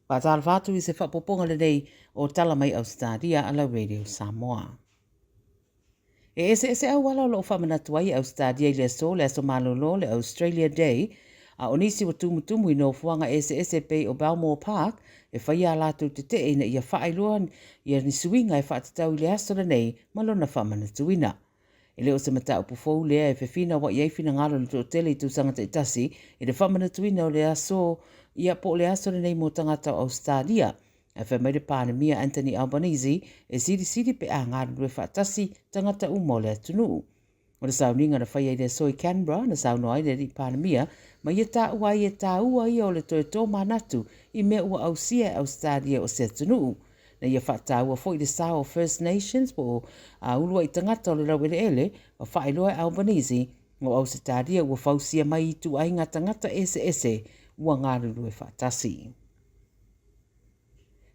Pa Tala Fou I se whapoponga le nei o tala mai Ausetalia ala Radio Samoa. Ese au wala lo whamanatu ai Ausetalia I le so le aso malolo le Australia Day, a onisi wa tumutumu I no fuanga ese pei o Balmore Park, e whaia lātou te te ina ia whaailoa ia ni suinga e whaatatau I le aso le nei malona whamanatuina. E leo se mata upu fau lea e whewhina wa iei whina ngalo le tō tele I tūsanga te itasi, e le whamanatuina o le aso ia po le aso le nei mo tangata o Ausetalia. E whamaire pānemia Anthony Albanese e siri pe a ngāru rue whaatasi tangata umo le atunu. O le sauninga na whaia I le soi Canberra na sauno ai le ri pānemia, ma ia tā ua I e tā ua I o le toe tō manatu I mea ua ausia Ausetalia o se atunu. Na ia whaataua fo I le sao First Nations po ulua I tangata o le rawele ele, wa whaailoa Albanese o Ausetalia ua whausia mai I tu ai ngā tangata ese ua ngāru rue whaatasi.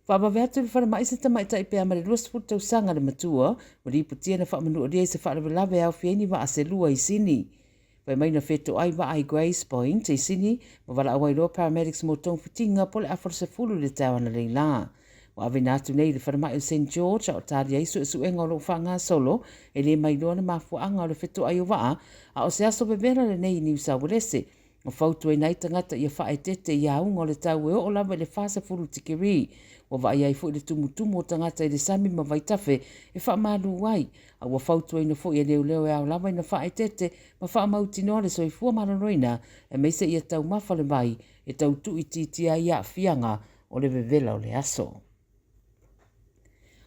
Whaabawea le whanamai se tamaita I pēr mare ruaspu tau sanga le matua, wa riputia na whaamanu o rea se whaalawe au whieni wa ase lua I sini. Wai mai na wheto ai wa ai Grace Point I sini, ma wala awai loa paramedics mo tong fitinga po le afar se fulu le tawana le la. Wa ave nātu nei le whanamai o St. George, o tāri aisu e suenga o lo whanga solo, e le mai loa na mafuanga o le wheto ai o waa, a o se aso bebera le nei New South Wales, o whautu e nei tangata ia whae tete ia unga o le tau e o lawa le whasa fulu tikiri, o vai ai fo le tumutumu o tangata I le sami ma vai tafe e wha malu wai, a wa whautu e na fo ia leo e au lawa na whae tete ma wha mauti no le soi fua maranoina e meise ia tau mawhale mai e tau tu I titia ia fianga o le vevela o le aso.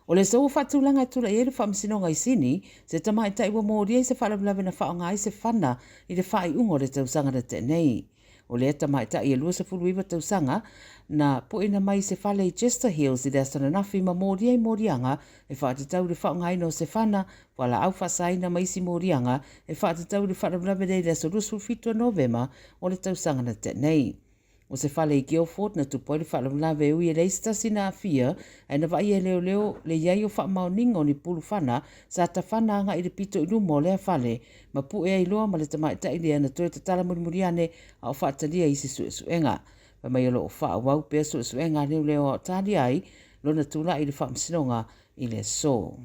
O le sou whatulanga tula I ele whamasinonga I sini, se tamai tai wa mōria I se whalawalawe na whaonga I se whana I le whae ungo le tausanga na te nei. O le tamai tai e lua se fuluiwa tausanga na poina mai se whale I Chester Hills I le asana nafi ma mōria I mōrianga e whaatatau le whaonga I no se whana wala au whasaina mai si mōrianga e whaatatau le whalawalawe le aso rusu fitua Novema o le tausanga na te nei. O se whale I Guildford na tupoi le whalawalawe ui e leistasi na awhia e na vai e leo le iai o whaamauninga o ni pulu whana sa ta whananga I le pito I lumo le whale ma pu e iloa ma le tamai ta ilia na toe ta tala murimuriane a o whaatalia I se suenga. Pa mai alo o whaawau pia suenga leo o tali ai lo na tula I le whaamsinonga I le so.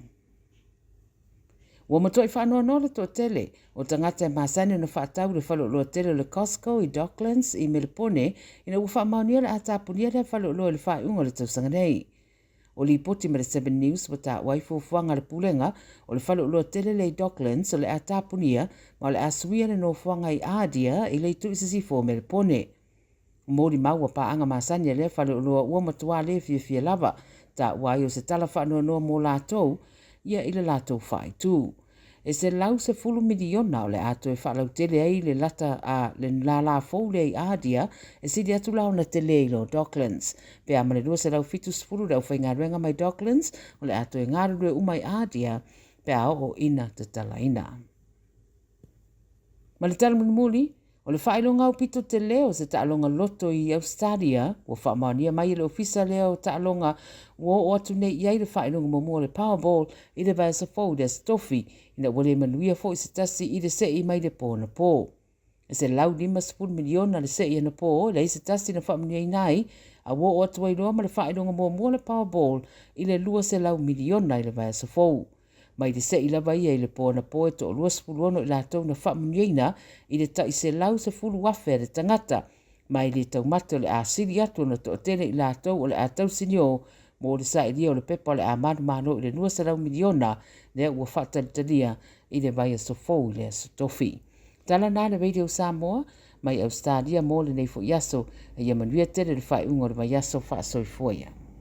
Wa matoi whanua no le tō tele, o tangata e māsane na whaatau le whalo loa tele le Costco I Docklands I Melipone, ina ua whaamaunia le atapunia le whalo loa le whaeunga le tausanga nei. O li poti ma le 7 News wa tā waifu fuanga le pulenga o le whalo loa tele le Docklands o le atapunia ma le asuia le no fuanga I Adia I le tu isisifo Melipone. Mori maua paanga māsane le whalo loa ua matua le fia lava, tā wai o se tala whanua noa mō lātou, ia I le lātou whae tū. E se lau se fulu miliona o le ato e whalau tele ai le lata a le la fou le I Adia e sidi atu lau na tele I lo Docklands. Pe amane lua se lau fitu sifuru lau whai ngā ruenga mai Docklands o le ato e ngāru rue umai Adia pe ao o ina te tala ina. Ma le tala muli, o le whaelonga o pito te leo se taalonga loto I Ausetalia, o whaamania mai le ofisa leo taalonga o atu nei iai le whaelonga momo le Powerball I le vai sa fau le stofi, ina wale manuia fo I se tasi I le sei mai le pō na pō. E se lau 5 miliona le sei na pō, le I se tasi na whaamania nai, a o atu wailoa ma le whaelonga momo le Powerball I le lua se lau miliona I le vai sa fau. Mai le se ila vai e le pōna pō e to lua spuluono I lātou na whamuniaina I le tai se lau se fulu wafe le tangata. Mai le tau mate o le āsiri atu na to tene I lātou o le ātau sinio mō le sa ilia o le pepa o le āmanu mano I le nua se lau miliona lea ua whatalitalia I le vai a sofou le sotofi. Tala nā le Radio Samoa mai Ausetalia mō le nei fo yaso e ia manuia tele le whae ungo le vai yaso wha soifoia.